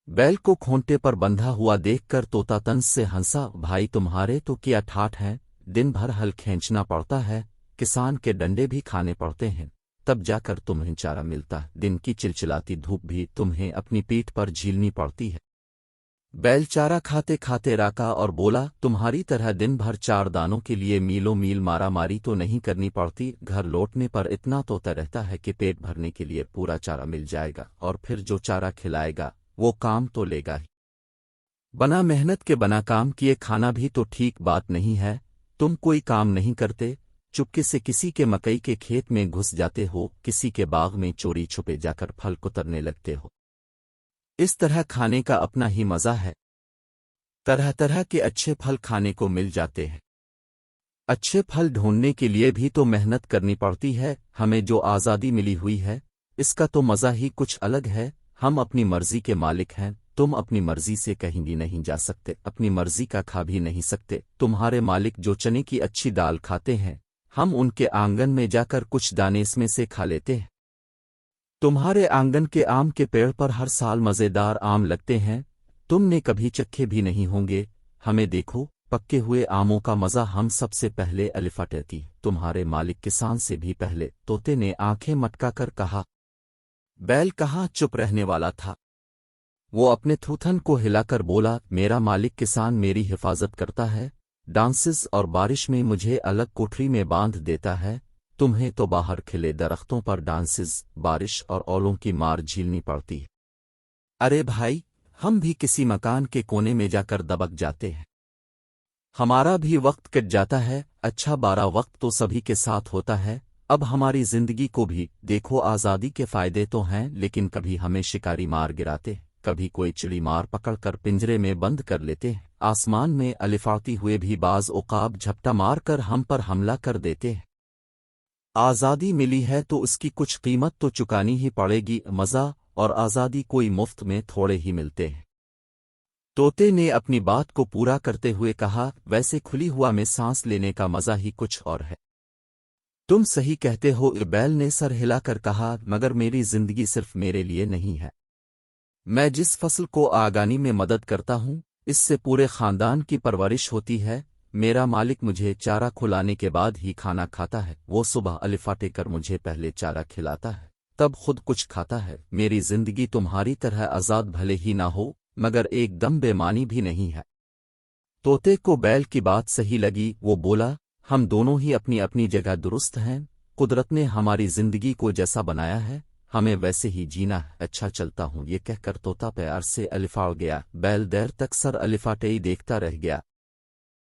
बैल को खूंटे पर बंधा हुआ देखकर तोता तंज से हंसा। भाई तुम्हारे तो क्या ठाठ है, दिन भर हल खींचना पड़ता है, किसान के डंडे भी खाने पड़ते हैं, तब जाकर तुम्हें चारा मिलता है। दिन की चिलचिलाती धूप भी तुम्हें अपनी पीठ पर झीलनी पड़ती है। बैल चारा खाते खाते राका और बोला, तुम्हारी तरह दिन भर चार दानों के लिए मीलों मील मारा मारी तो नहीं करनी पड़ती। घर लौटने पर इतना तोता रहता है कि पेट भरने के लिए पूरा चारा मिल जाएगा, और फिर जो चारा खिलाएगा वो काम तो लेगा ही। बना मेहनत के बना काम किए खाना भी तो ठीक बात नहीं है। तुम कोई काम नहीं करते, चुपके से किसी के मकई के खेत में घुस जाते हो, किसी के बाग में चोरी छुपे जाकर फल कुतरने लगते हो। इस तरह खाने का अपना ही मजा है। तरह तरह के अच्छे फल खाने को मिल जाते हैं। अच्छे फल ढूंढने के लिए भी तो मेहनत करनी पड़ती है। हमें जो आज़ादी मिली हुई है, इसका तो मजा ही कुछ अलग है। हम अपनी मर्जी के मालिक हैं। तुम अपनी मर्जी से कहीं भी नहीं जा सकते, अपनी मर्जी का खा भी नहीं सकते। तुम्हारे मालिक जो चने की अच्छी दाल खाते हैं, हम उनके आंगन में जाकर कुछ दाने इसमें से खा लेते हैं। तुम्हारे आंगन के आम के पेड़ पर हर साल मज़ेदार आम लगते हैं, तुमने कभी चखे भी नहीं होंगे। हमें देखो, पक्के हुए आमों का मज़ा हम सबसे पहले अलिफाटेती। तुम्हारे मालिक किसान से भी पहले, तोते ने आंखें मटका कर कहा। बैल कहाँ चुप रहने वाला था। वो अपने थूथन को हिलाकर बोला, मेरा मालिक किसान मेरी हिफाजत करता है, डांसेस और बारिश में मुझे अलग कोठरी में बांध देता है। तुम्हें तो बाहर खिले दरख्तों पर डांसेस, बारिश और ओलों की मार झीलनी पड़ती है। अरे भाई, हम भी किसी मकान के कोने में जाकर दबक जाते हैं, हमारा भी वक्त कट जाता है। अच्छा 12 वक्त तो सभी के साथ होता है। अब हमारी जिंदगी को भी देखो, आज़ादी के फायदे तो हैं, लेकिन कभी हमें शिकारी मार गिराते, कभी कोई चिड़ी मार पकड़कर पिंजरे में बंद कर लेते हैं। आसमान में अलिफाती हुए भी बाज उकाब झपटा मार कर हम पर हमला कर देते हैं। आज़ादी मिली है तो उसकी कुछ कीमत तो चुकानी ही पड़ेगी। मज़ा और आज़ादी कोई मुफ्त में थोड़े ही मिलते हैं। तोते ने अपनी बात को पूरा करते हुए कहा, वैसे खुली हुआ में सांस लेने का मज़ा ही कुछ और है। तुम सही कहते हो, बैल ने सर हिलाकर कहा, मगर मेरी जिंदगी सिर्फ मेरे लिए नहीं है। मैं जिस फसल को आगानी में मदद करता हूँ, इससे पूरे खानदान की परवरिश होती है। मेरा मालिक मुझे चारा खुलाने के बाद ही खाना खाता है। वो सुबह अलिफाटे कर मुझे पहले चारा खिलाता है, तब खुद कुछ खाता है। मेरी जिंदगी तुम्हारी तरह आज़ाद भले ही ना हो, मगर एकदम बेमानी भी नहीं है। तोते को बैल की बात सही लगी। वो बोला, हम दोनों ही अपनी अपनी जगह दुरुस्त हैं। कुदरत ने हमारी जिंदगी को जैसा बनाया है, हमें वैसे ही जीना है। अच्छा चलता हूँ, ये कहकर तोता प्यार से अलिफाड़ गया। बैल देर तक सर अलिफाटे ही देखता रह गया।